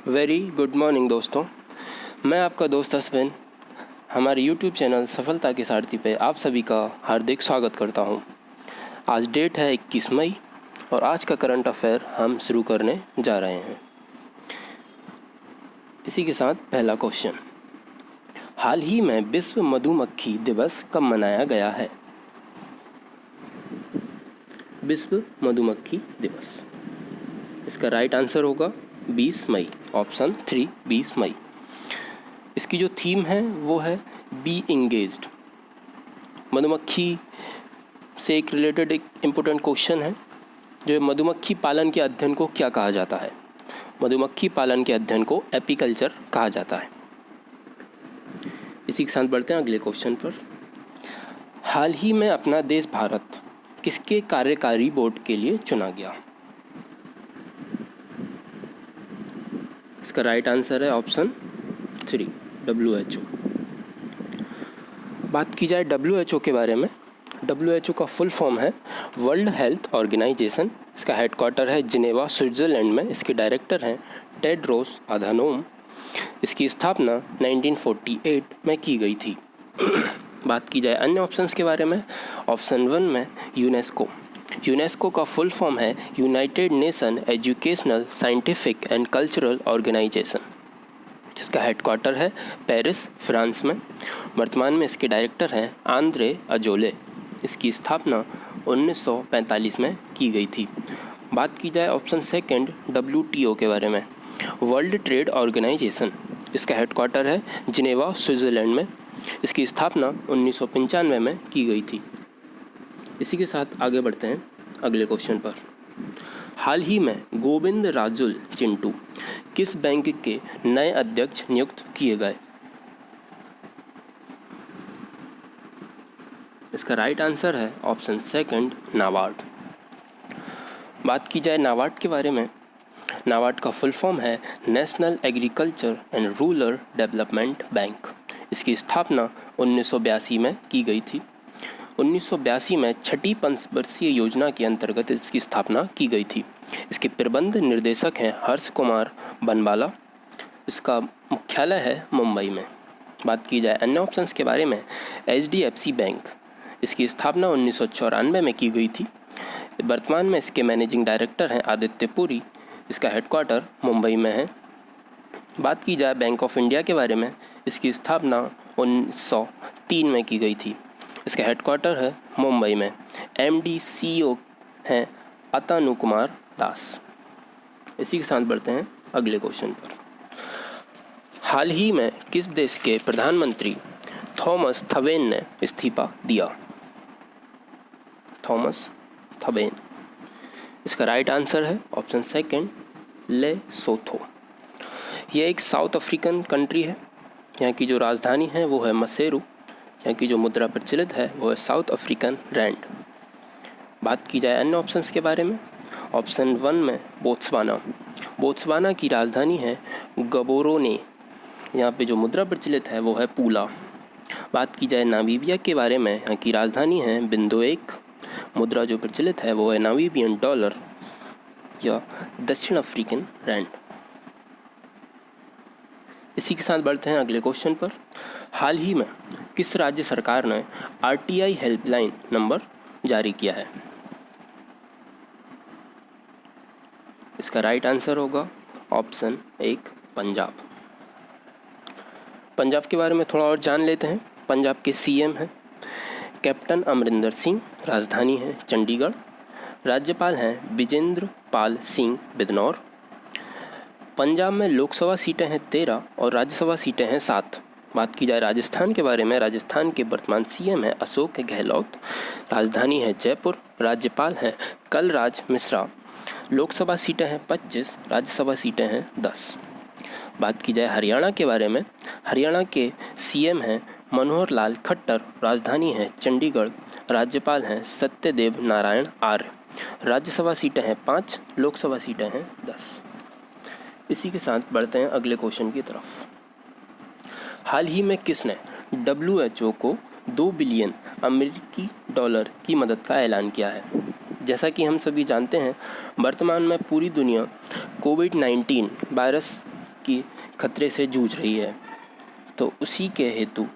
Very good morning दोस्तों। मैं आपका दोस्त अश्विन हमारे यूट्यूब चैनल सफलता के सारथी पे आप सभी का हार्दिक स्वागत करता हूं। आज डेट है 21 मई और आज का करंट अफेयर हम शुरू करने जा रहे हैं। इसी के साथ पहला क्वेश्चन, हाल ही में विश्व मधुमक्खी दिवस कब मनाया गया है? विश्व मधुमक्खी दिवस, इसका राइट आंसर होगा 20 मई, ऑप्शन 3 20 मई। इसकी जो थीम है वो है बी इंगेज्ड। मधुमक्खी से एक रिलेटेड एक इम्पोर्टेंट क्वेश्चन है जो मधुमक्खी पालन के अध्ययन को क्या कहा जाता है? मधुमक्खी पालन के अध्ययन को एपीकल्चर कहा जाता है। इसी के साथ बढ़ते हैं अगले क्वेश्चन पर। हाल ही में अपना देश भारत किसके कार्यकारी बोर्ड के लिए चुना गया? इसका राइट आंसर है ऑप्शन 3 WHO। बात की जाए WHO के बारे में, WHO का फुल फॉर्म है वर्ल्ड हेल्थ ऑर्गेनाइजेशन। इसका हेडक्वार्टर है जिनेवा स्विट्ज़रलैंड में। इसके डायरेक्टर हैं टेड्रोस अधानोम। इसकी स्थापना 1948 में की गई थी। बात की जाए अन्य ऑप्शंस के बारे में, ऑप्शन 1 में यूनेस्को का फुल फॉर्म है United Nation educational scientific and cultural organisation. इसका हेडक्वार्टर है पेरिस, फ्रांस में। वर्तमान में इसके डायरेक्टर हैं आंद्रे अजोले। इसकी स्थापना 1945 में की गई थी। बात की जाए ऑप्शन 2 WTO के बारे में, वर्ल्ड ट्रेड ऑर्गेनाइजेशन। इसका हेडक्वार्टर है जिनेवा स्विट्ज़रलैंड में। इसकी स्थापना 1995 में की गई थी। इसी के साथ आगे बढ़ते हैं अगले क्वेश्चन पर। हाल ही में गोविंद राजुल चिंटू किस बैंक के नए अध्यक्ष नियुक्त किए गए? इसका राइट आंसर है ऑप्शन 2 नाबार्ड। बात की जाए नाबार्ड के बारे में, नाबार्ड का फुल फॉर्म है national agriculture and rural development bank. इसकी स्थापना 1982 में की गई थी। 1982 में छठी पंचवर्षीय योजना के अंतर्गत इसकी स्थापना की गई थी। इसके प्रबंध निर्देशक हैं हर्ष कुमार बनवाला। इसका मुख्यालय है मुंबई में। बात की जाए अन्य ऑप्शंस के बारे में, HDFC बैंक। इसकी स्थापना 1994 में की गई थी। वर्तमान में इसके मैनेजिंग डायरेक्टर हैं आदित्य पुरी। इसका हेडक्वार्टर मुंबई में है। बात की जाए बैंक ऑफ इंडिया के बारे में, इसकी स्थापना 1903 में की गई थी। इसका हेडक्वार्टर है मुंबई में। MD CEO हैं अतनु कुमार दास। इसी के साथ बढ़ते हैं अगले क्वेश्चन पर। हाल ही में किस देश के प्रधानमंत्री थॉमस थवेन ने इस्तीफा दिया? थॉमस थवेन, इसका राइट आंसर है ऑप्शन 2 लेसोथो। यह एक साउथ अफ्रीकन कंट्री है। यहाँ की जो राजधानी है वो है मसेरू। यहाँ की जो मुद्रा प्रचलित है वो है साउथ अफ्रीकन रैंड। बात की जाए अन्य ऑप्शंस के बारे में, ऑप्शन 1 में बोत्सवाना की राजधानी है गबोरोने। यहाँ पे जो मुद्रा प्रचलित है वो है पूला। बात की जाए नामीबिया के बारे में, यहाँ की राजधानी है बिंदुएक। मुद्रा जो प्रचलित है वो है नामीबियन डॉलर या दक्षिण अफ्रीकन रैंड। इसी के साथ बढ़ते हैं अगले क्वेश्चन पर। हाल ही में किस राज्य सरकार ने RTI हेल्पलाइन नंबर जारी किया है? इसका राइट आंसर होगा ऑप्शन 1 पंजाब। पंजाब के बारे में थोड़ा और जान लेते हैं। पंजाब के CM हैं कैप्टन अमरिंदर सिंह। राजधानी है चंडीगढ़। राज्यपाल हैं विजेंद्र पाल सिंह बिदनौर। पंजाब में लोकसभा सीटें हैं 13 और राज्यसभा सीटें हैं 7। बात की जाए राजस्थान के बारे में, राजस्थान के वर्तमान CM हैं अशोक गहलोत। राजधानी है जयपुर। राज्यपाल हैं कलराज मिश्रा। लोकसभा सीटें हैं 25, राज्यसभा सीटें हैं 10। बात की जाए हरियाणा के बारे में, हरियाणा के CM हैं मनोहर लाल खट्टर। राजधानी है चंडीगढ़। राज्यपाल हैं सत्यदेव नारायण आर्य। राज्यसभा सीटें हैं 5, लोकसभा सीटें हैं 10। इसी के साथ बढ़ते हैं अगले क्वेश्चन की तरफ। हाल ही में किसने WHO को 2 बिलियन अमेरिकी डॉलर की मदद का ऐलान किया है? जैसा कि हम सभी जानते हैं, वर्तमान में पूरी दुनिया कोविड-19 वायरस की खतरे से जूझ रही है। तो उसी के हेतु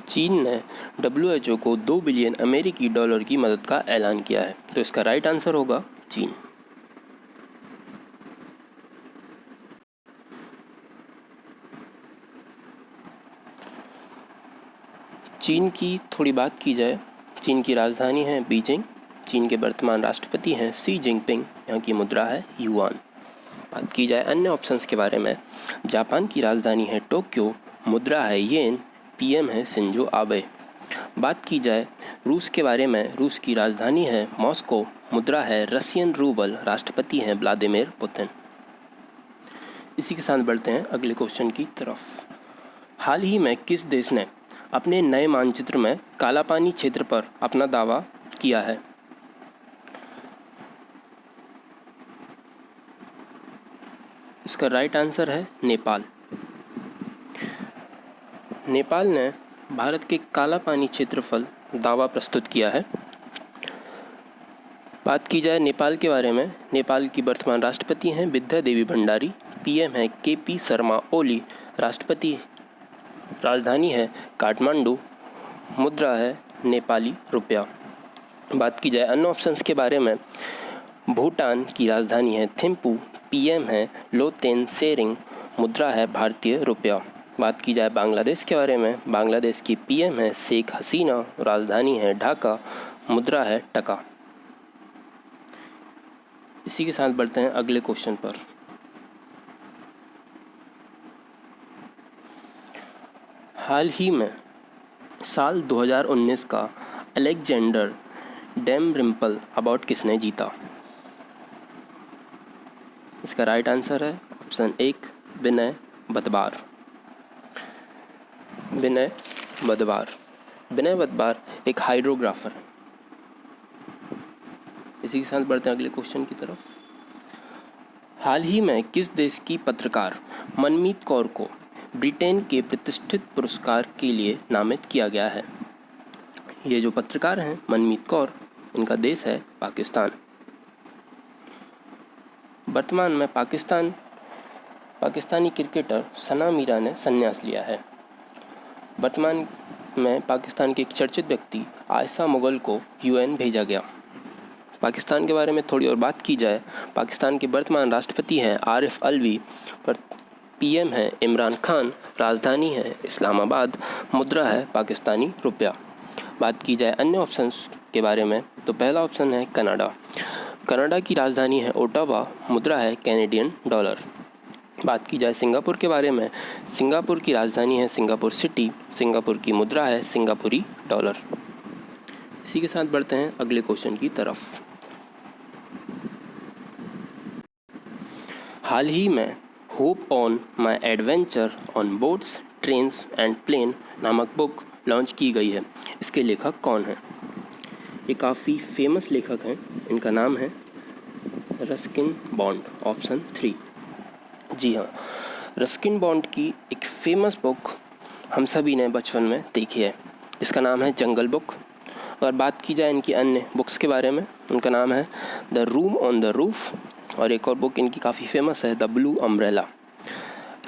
चीन ने WHO को 2 बिलियन अमेरिकी डॉलर की मदद का ऐलान किया है। तो इसका राइट आंसर होगा चीन। चीन की थोड़ी बात की जाए, चीन की राजधानी है बीजिंग, चीन के वर्तमान राष्ट्रपति हैं शी जिनपिंग, यहाँ की मुद्रा है युआन। बात की जाए अन्य ऑप्शंस के बारे में, जापान की राजधानी है टोक्यो, मुद्रा है येन, पीएम है शिंजो आबे। बात की जाए रूस के बारे में, रूस की राजधानी है मॉस्को, मुद्रा है रशियन रूबल, राष्ट्रपति हैं व्लादिमीर पुतिन। इसी के साथ बढ़ते हैं अगले क्वेश्चन की तरफ। हाल ही में किस देश ने अपने नए मानचित्र में काला पानी क्षेत्र पर अपना दावा किया है? इसका राइट आंसर है नेपाल। नेपाल ने भारत के काला पानी क्षेत्रफल दावा प्रस्तुत किया है। बात की जाए नेपाल के बारे में, नेपाल की वर्तमान राष्ट्रपति हैं विद्या देवी भंडारी, पीएम है केपी शर्मा ओली, राष्ट्रपति राजधानी है काठमांडू, मुद्रा है नेपाली रुपया। बात की जाए अन्य ऑप्शंस के बारे में, भूटान की राजधानी है थिम्पू, पीएम है लोतेन सेरिंग, मुद्रा है भारतीय रुपया। बात की जाए बांग्लादेश के बारे में, बांग्लादेश की पीएम है शेख हसीना, राजधानी है ढाका, मुद्रा है टका। इसी के साथ बढ़ते हैं अगले क्वेश्चन पर। हाल ही में साल 2019 का अलेक्जेंडर डैमरिम्पल अवार्ड किसने जीता? इसका राइट आंसर है ऑप्शन 1 विनय बदबार। विनय बदबार एक हाइड्रोग्राफर है। इसी के साथ बढ़ते हैं अगले क्वेश्चन की तरफ। हाल ही में किस देश की पत्रकार मनमीत कौर को ब्रिटेन के प्रतिष्ठित पुरस्कार के लिए नामित किया गया है? ये जो पत्रकार हैं मनमीत कौर, इनका देश है पाकिस्तान। वर्तमान में पाकिस्तानी क्रिकेटर सना मीरा ने संन्यास लिया है। वर्तमान में पाकिस्तान के एक चर्चित व्यक्ति आयशा मुगल को यूएन भेजा गया। पाकिस्तान के बारे में थोड़ी और बात की जाए, पाकिस्तान के वर्तमान राष्ट्रपति हैं आरिफ अलवी, पर पीएम है इमरान खान, राजधानी है इस्लामाबाद, मुद्रा है पाकिस्तानी रुपया। बात की जाए अन्य ऑप्शंस के बारे में, तो पहला ऑप्शन है कनाडा की राजधानी है ओटावा, मुद्रा है कैनेडियन डॉलर। बात की जाए सिंगापुर के बारे में, सिंगापुर की राजधानी है सिंगापुर सिटी, सिंगापुर की मुद्रा है सिंगापुरी डॉलर। इसी के साथ बढ़ते हैं अगले क्वेश्चन की तरफ। हाल ही में Hope on my adventure on boats trains and plane नामक बुक लॉन्च की गई है। इसके लेखक कौन हैं? ये काफ़ी फेमस लेखक हैं, इनका नाम है रस्किन बॉन्ड, ऑप्शन 3। जी हाँ, रस्किन बॉन्ड की एक फेमस बुक हम सभी ने बचपन में देखी है, जिसका नाम है जंगल बुक। और बात की जाए इनकी अन्य बुक्स के बारे में, उनका नाम है the room on the roof, और एक और बुक इनकी काफ़ी फेमस है the blue umbrella.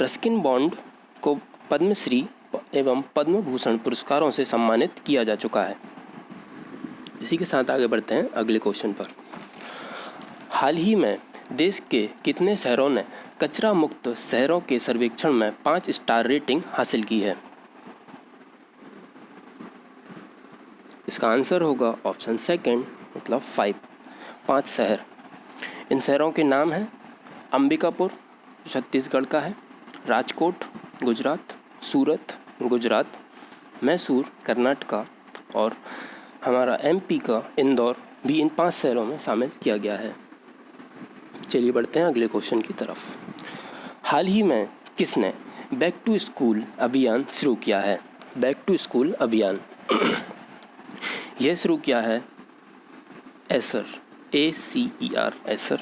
Ruskin bond को पद्मश्री एवं पद्म भूषण पुरस्कारों से सम्मानित किया जा चुका है। इसी के साथ आगे बढ़ते हैं अगले क्वेश्चन पर। हाल ही में देश के कितने शहरों ने कचरा मुक्त शहरों के सर्वेक्षण में 5 स्टार रेटिंग हासिल की है? इसका आंसर होगा ऑप्शन 2 मतलब 5 शहर। इन शहरों के नाम हैं अंबिकापुर छत्तीसगढ़ का है, राजकोट गुजरात, सूरत गुजरात, मैसूर कर्नाटका और हमारा एमपी का इंदौर भी इन 5 शहरों में शामिल किया गया है। चलिए बढ़ते हैं अगले क्वेश्चन की तरफ। हाल ही में किसने बैक टू स्कूल अभियान शुरू किया है? बैक टू स्कूल अभियान यह शुरू किया है एसर, ACER एसर।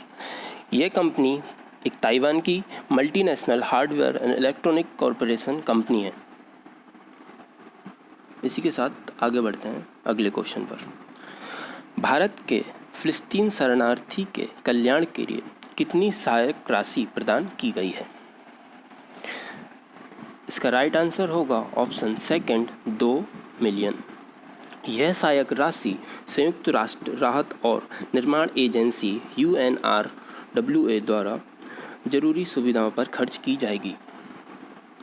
यह कंपनी एक ताइवान की multinational hardware and electronic corporation company है। इसी के साथ आगे बढ़ते हैं अगले क्वेश्चन पर। भारत के फिलिस्तीन शरणार्थी के कल्याण के लिए कितनी सहायक राशि प्रदान की गई है? इसका राइट आंसर होगा ऑप्शन सेकंड 2 मिलियन। यह सहायक राशि संयुक्त राष्ट्र राहत और निर्माण एजेंसी UNRWA द्वारा जरूरी सुविधाओं पर खर्च की जाएगी।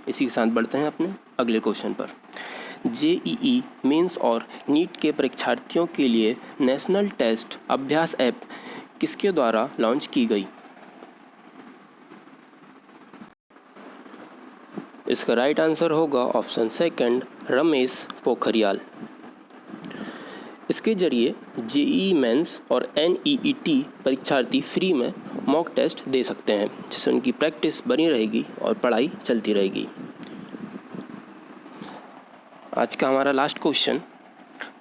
इसी के साथ बढ़ते हैं अपने अगले क्वेश्चन पर। JEE मेंस और नीट के परीक्षार्थियों के लिए नेशनल टेस्ट अभ्यास ऐप किसके द्वारा लॉन्च की गई? इसका राइट आंसर होगा ऑप्शन सेकंड रमेश पोखरियाल। इसके जरिए JEE मेंस और NEET परीक्षार्थी फ्री में मॉक टेस्ट दे सकते हैं, जिससे उनकी प्रैक्टिस बनी रहेगी और पढ़ाई चलती रहेगी। आज का हमारा लास्ट क्वेश्चन,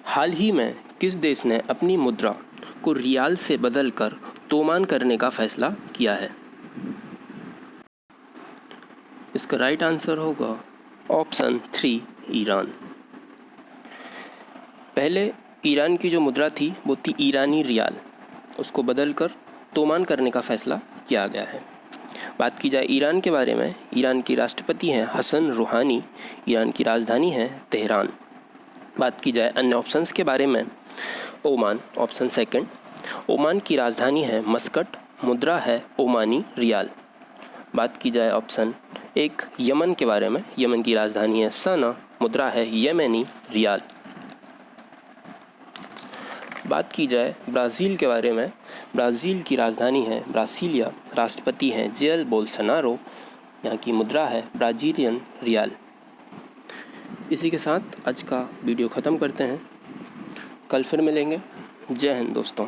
हाल ही में किस देश ने अपनी मुद्रा को रियाल से बदलकर तोमान करने का फैसला किया है? इसका राइट आंसर होगा ऑप्शन 3 ईरान। पहले ईरान की जो मुद्रा थी वो थी ईरानी रियाल, उसको बदलकर तोमान करने का फैसला किया गया है। बात की जाए ईरान के बारे में, ईरान के राष्ट्रपति हैं हसन रूहानी, ईरान की राजधानी है तेहरान। बात की जाए अन्य ऑप्शंस के बारे में, ओमान ऑप्शन सेकंड, ओमान की राजधानी है मस्कट, मुद्रा है ओमानी रियाल। बात की जाए ऑप्शन एक यमन के बारे में, यमन की राजधानी है सना, मुद्रा है येमेनी रियाल। बात की जाए ब्राज़ील के बारे में, ब्राज़ील की राजधानी है ब्रासिलिया, राष्ट्रपति हैं जेयर बोल्सोनारो, यहाँ की मुद्रा है ब्राज़ीलियन रियाल। इसी के साथ आज का वीडियो ख़त्म करते हैं, कल फिर मिलेंगे। जय हिंद दोस्तों।